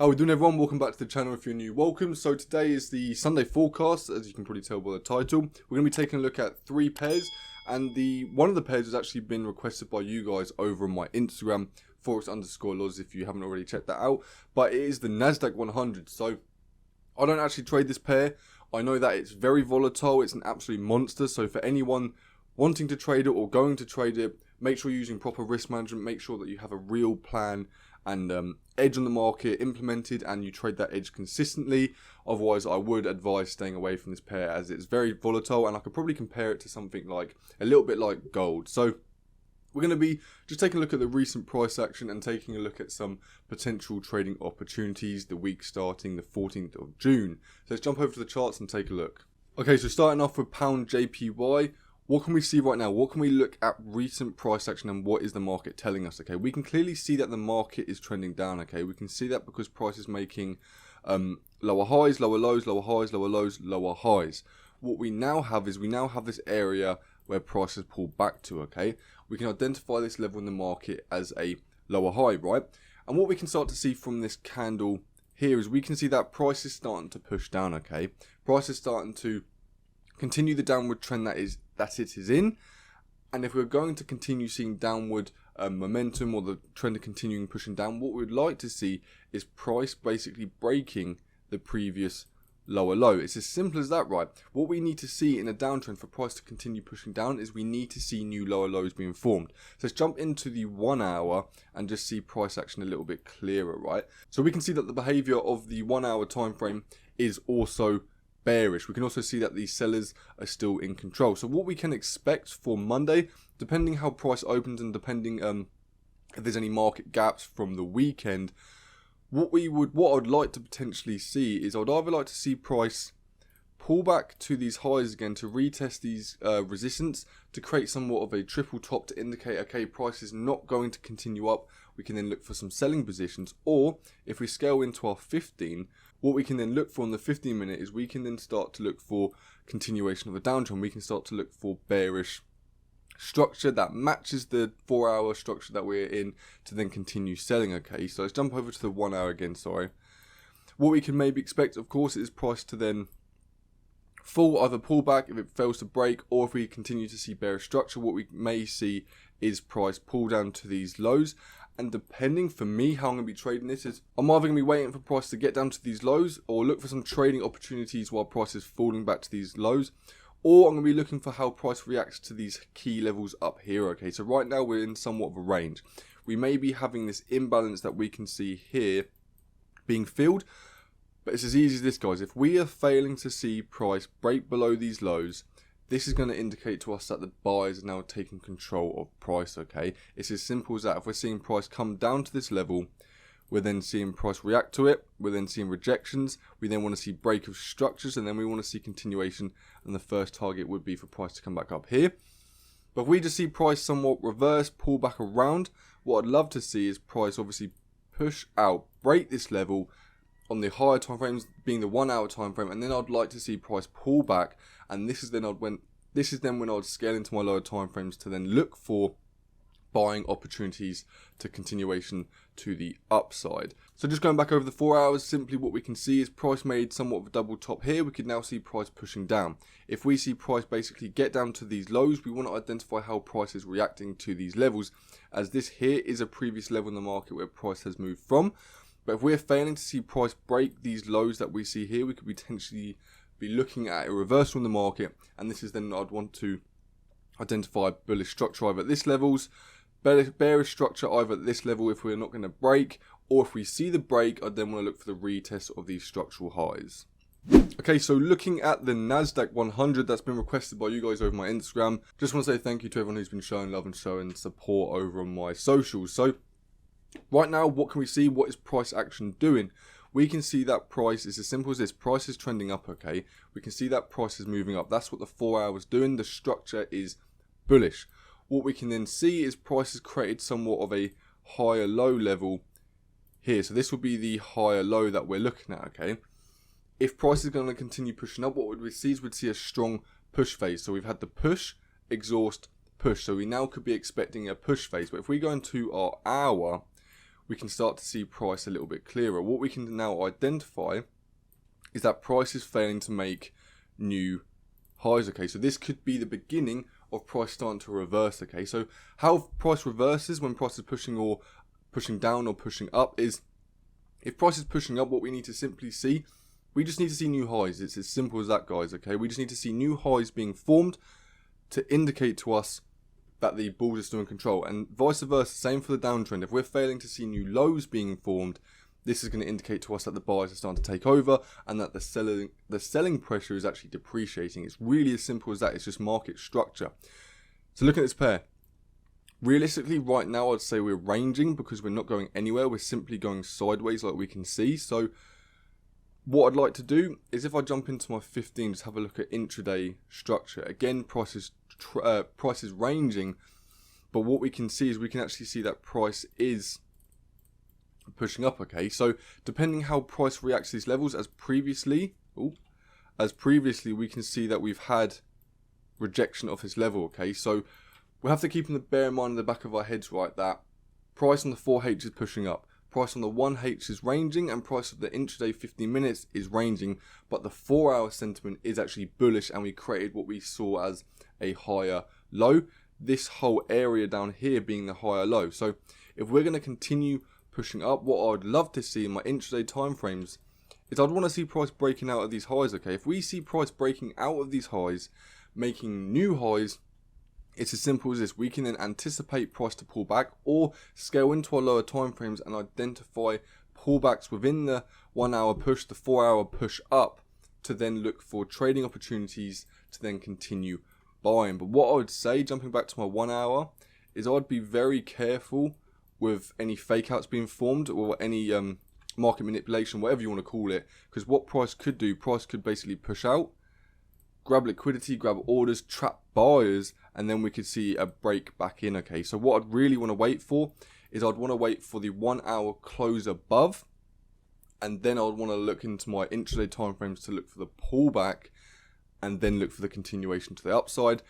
How we doing, everyone? Welcome back to the channel if you're new. Welcome. So today is the Sunday forecast, as you can probably tell by the title. We're going to be taking a look at three pairs, and one of the pairs has actually been requested by you guys over on my Instagram, Forex_Loz, if you haven't already checked that out. But it is the Nasdaq100. So I don't actually trade this pair. I know that it's very volatile. It's an absolute monster. So for anyone wanting to trade it or going to trade it, make sure you're using proper risk management. Make sure that you have a real plan and edge on the market implemented, and you trade that edge consistently. Otherwise, I would advise staying away from this pair, as it's very volatile, and I could probably compare it to something like a little bit like gold. So we're going to be just taking a look at the recent price action and taking a look at some potential trading opportunities the week starting the 14th of June. So let's jump over to the charts and take a look. Okay, so starting off with pound JPY. What can we see right now? What can we look at recent price action and what is the market telling us? Okay, we can clearly see that the market is trending down. Okay, we can see that because price is making lower highs, lower lows, lower highs, lower lows, lower highs. What we now have is this area where price has pulled back to. Okay, we can identify this level in the market as a lower high, right? And what we can start to see from this candle here is we can see that price is starting to push down. Okay, price is starting to continue the downward trend that it is in, and if we're going to continue seeing downward momentum, or the trend of continuing pushing down, what we'd like to see is price basically breaking the previous lower low. It's as simple as that, right? What we need to see in a downtrend for price to continue pushing down is we need to see new lower lows being formed. So let's jump into the 1 hour and just see price action a little bit clearer, right? So we can see that the behavior of the 1 hour time frame is also bearish. We can also see that these sellers are still in control. So what we can expect for Monday, depending how price opens and depending if there's any market gaps from the weekend, what I'd like to potentially see is I'd either like to see price pull back to these highs again to retest these resistance to create somewhat of a triple top to indicate, okay, price is not going to continue up. We can then look for some selling positions, or if we scale into our 15, what we can then look for on the 15 minute is we can then start to look for continuation of the downtrend. We can start to look for bearish structure that matches the 4 hour structure that we're in to then continue selling. Okay, so let's jump over to the 1 hour again, sorry. What we can maybe expect, of course, is price to then either pull back if it fails to break, or if we continue to see bearish structure, what we may see is price pull down to these lows. And depending, for me, how I'm going to be trading this is I'm either going to be waiting for price to get down to these lows, or look for some trading opportunities while price is falling back to these lows, or I'm going to be looking for how price reacts to these key levels up here. Okay, so right now we're in somewhat of a range. We may be having this imbalance that we can see here being filled, but it's as easy as this, guys. If we are failing to see price break below these lows, this is going to indicate to us that the buyers are now taking control of price. Okay, it's as simple as that. If we're seeing price come down to this level, we're then seeing price react to it. We're then seeing rejections. We then want to see break of structures, and then we want to see continuation. And the first target would be for price to come back up here. But if we just see price somewhat reverse, pull back around, what I'd love to see is price obviously push out, break this level on the higher time frames, being the 1 hour time frame, and then I'd like to see price pull back, and this is then when I'd scale into my lower time frames to then look for buying opportunities to continuation to the upside. So just going back over the 4 hours, simply what we can see is price made somewhat of a double top here. We can now see price pushing down. If we see price basically get down to these lows, we want to identify how price is reacting to these levels, as this here is a previous level in the market where price has moved from. But if we're failing to see price break these lows that we see here, we could potentially be looking at a reversal in the market, and this is then I'd want to identify bullish structure either at this levels, bearish structure either at this level if we're not going to break, or if we see the break, I'd then want to look for the retest of these structural highs. Okay, so looking at the Nasdaq100 that's been requested by you guys over my Instagram, just want to say thank you to everyone who's been showing love and showing support over on my socials. So right now, what can we see? What is price action doing? We can see that price is as simple as this. Price is trending up, okay? We can see that price is moving up. That's what the 4 hours doing. The structure is bullish. What we can then see is price has created somewhat of a higher low level here. So this will be the higher low that we're looking at, okay? If price is going to continue pushing up, what would we see is we'd see a strong push phase. So we've had the push, exhaust, push. So we now could be expecting a push phase. But if we go into our hour, we can start to see price a little bit clearer. What we can now identify is that price is failing to make new highs, okay? So this could be the beginning of price starting to reverse, okay? So how price reverses when price is pushing down or pushing up is, if price is pushing up, what we need to simply see, we just need to see new highs. It's as simple as that, guys, okay? We just need to see new highs being formed to indicate to us that the bulls are still in control, and vice versa, same for the downtrend. If we're failing to see new lows being formed, this is going to indicate to us that the buyers are starting to take over and that the selling pressure is actually depreciating. It's really as simple as that. It's just market structure. So look at this pair. Realistically, right now, I'd say we're ranging because we're not going anywhere. We're simply going sideways like we can see. So what I'd like to do is, if I jump into my 15, just have a look at intraday structure. Again, price is ranging, but what we can see is we can actually see that price is pushing up, okay? So depending how price reacts to these levels, as previously we can see that we've had rejection of this level, okay? So we have to keep bear in mind in the back of our heads, right, that price on the 4H is pushing up, price on the 1H is ranging, and price of the intraday 15 minutes is ranging, but the 4-hour sentiment is actually bullish, and we created what we saw as a higher low, this whole area down here being the higher low. So if we're going to continue pushing up, what I'd love to see in my intraday time frames is I'd want to see price breaking out of these highs, okay? If we see price breaking out of these highs, making new highs, it's as simple as this. We can then anticipate price to pull back or scale into our lower time frames and identify pullbacks within the 1 hour push, the 4 hour push up, to then look for trading opportunities to then continue buying. But what I would say, jumping back to my 1 hour, is I'd be very careful with any fake outs being formed or any market manipulation, whatever you want to call it, because what price could do, price could basically push out, grab liquidity, grab orders, trap buyers, and then we could see a break back in, okay? So what I'd really want to wait for is I'd want to wait for the 1 hour close above, and then I'd want to look into my intraday time frames to look for the pullback, and then look for the continuation to the upside.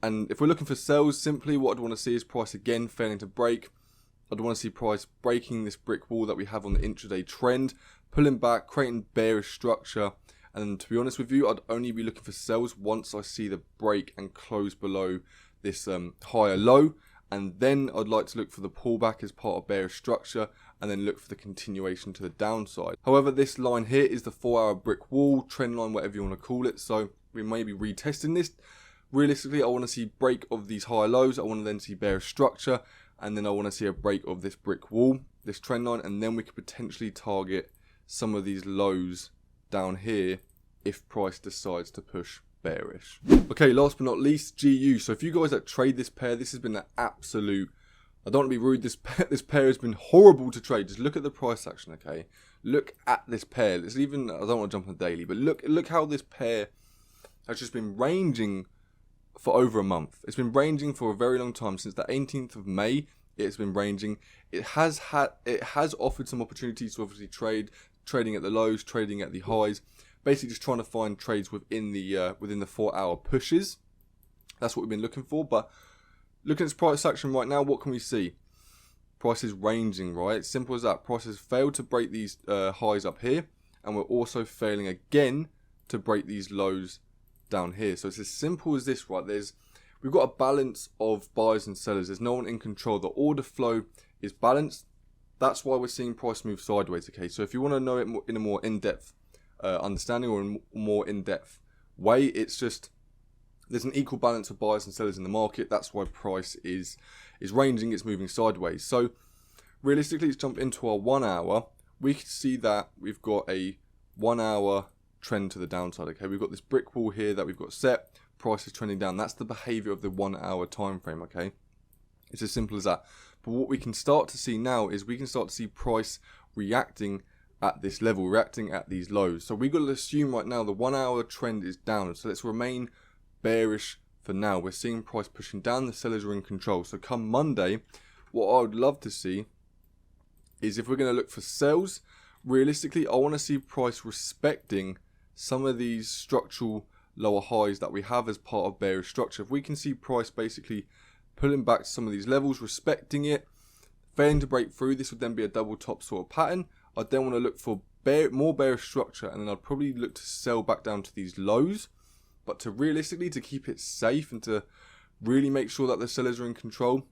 And if we're looking for sales, simply what I'd want to see is price again failing to break. I'd want to see price breaking this brick wall that we have on the intraday trend, pulling back, creating bearish structure. And to be honest with you, I'd only be looking for sales once I see the break and close below this higher low. And then I'd like to look for the pullback as part of bearish structure, and then look for the continuation to the downside. However, this line here is the 4 hour brick wall, trend line, whatever you want to call it. So we may be retesting this. Realistically, I want to see break of these higher lows. I want to then see bearish structure, and then I want to see a break of this brick wall, this trend line, and then we could potentially target some of these lows down here if price decides to push bearish. Okay, last but not least, GU. So if you guys that trade this pair, this has been an absolute, I don't want to be rude, this pair has been horrible to trade. Just look at the price action, okay? Look at this pair. It's even, I don't want to jump on the daily, but look how this pair has just been ranging for over a month. It's been ranging for a very long time. Since the 18th of May, it's been ranging. It has offered some opportunities to obviously trading at the lows, trading at the highs, basically just trying to find trades within the 4 hour pushes. That's what we've been looking for. But looking at its price action right now, what can we see? Price is ranging, right? Simple as that. Price has failed to break these highs up here, and we're also failing again to break these lows down here. So it's as simple as this, right? We've got a balance of buyers and sellers. There's no one in control. The order flow is balanced. That's why we're seeing price move sideways, okay? So if you want to know it in a more in-depth understanding or in a more in-depth way, it's just there's an equal balance of buyers and sellers in the market. That's why price is ranging, it's moving sideways. So realistically, let's jump into our 1 hour. We can see that we've got a 1 hour trend to the downside, okay? We've got this brick wall here that we've got set. Price is trending down. That's the behavior of the 1 hour time frame, okay? It's as simple as that. But what we can start to see now is we can start to see price reacting at this level, reacting at these lows. So we've got to assume right now the 1 hour trend is down. So let's remain bearish for now. We're seeing price pushing down. The sellers are in control. So come Monday, what I would love to see is, if we're going to look for sales, realistically, I want to see price respecting some of these structural lower highs that we have as part of bearish structure. If we can see price basically pulling back to some of these levels, respecting it, Failing to break through, this would then be a double top sort of pattern. I'd then want to look for more bearish structure, and then I'd probably look to sell back down to these lows. But to realistically, to keep it safe and to really make sure that the sellers are in control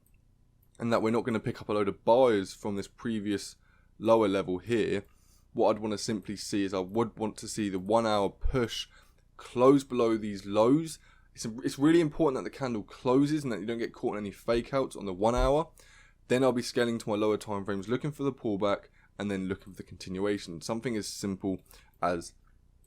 and that we're not going to pick up a load of buyers from this previous lower level here, what I'd want to simply see is I would want to see the 1 hour push close below these lows. It's really important that the candle closes and that you don't get caught in any fake outs on the 1 hour. Then I'll be scaling to my lower time frames, looking for the pullback and then looking for the continuation. Something as simple as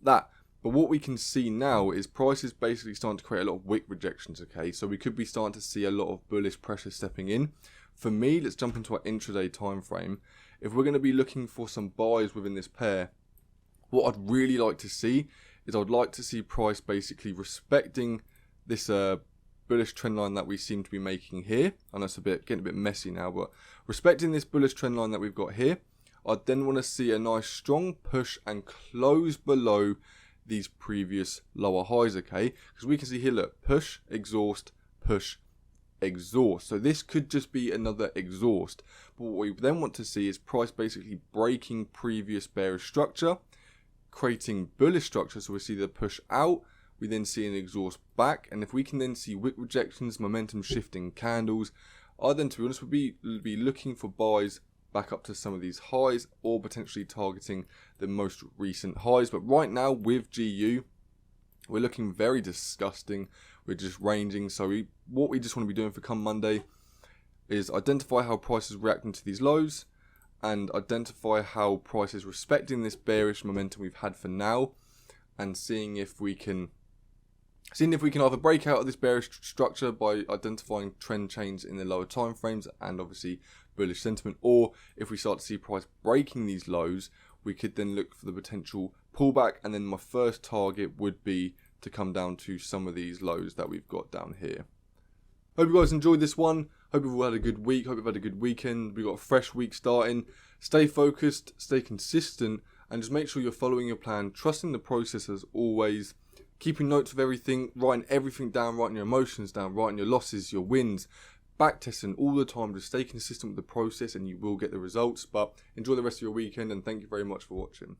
that. But what we can see now is prices basically starting to create a lot of wick rejections, okay? So we could be starting to see a lot of bullish pressure stepping in. For me, let's jump into our intraday time frame. If we're going to be looking for some buys within this pair, what I'd really like to see is I'd like to see price basically respecting this bullish trend line that we seem to be making here. I know it's getting a bit messy now, but respecting this bullish trend line that we've got here, I'd then want to see a nice strong push and close below these previous lower highs, okay? Because we can see here, look, push, exhaust, push, exhaust. So this could just be another exhaust. But what we then want to see is price basically breaking previous bearish structure, creating bullish structure. So we see the push out, we then see an exhaust back, and if we can then see wick rejections, momentum shifting candles, I then, to be honest, would be looking for buys back up to some of these highs or potentially targeting the most recent highs. But right now with GU, we're looking very disgusting. We're just ranging. So what we just want to be doing for come Monday is identify how price is reacting to these lows and identify how price is respecting this bearish momentum we've had for now, and seeing if we can either break out of this bearish structure by identifying trend change in the lower time frames and obviously bullish sentiment, or if we start to see price breaking these lows, we could then look for the potential pullback. And then my first target would be to come down to some of these lows that we've got down here. Hope you guys enjoyed this one. Hope you've all had a good week. Hope you've had a good weekend. We've got a fresh week starting. Stay focused, stay consistent, and just make sure you're following your plan, trusting the process as always, keeping notes of everything, writing everything down, writing your emotions down, writing your losses, your wins, back testing all the time. Just stay consistent with the process and you will get the results. But enjoy the rest of your weekend, and thank you very much for watching.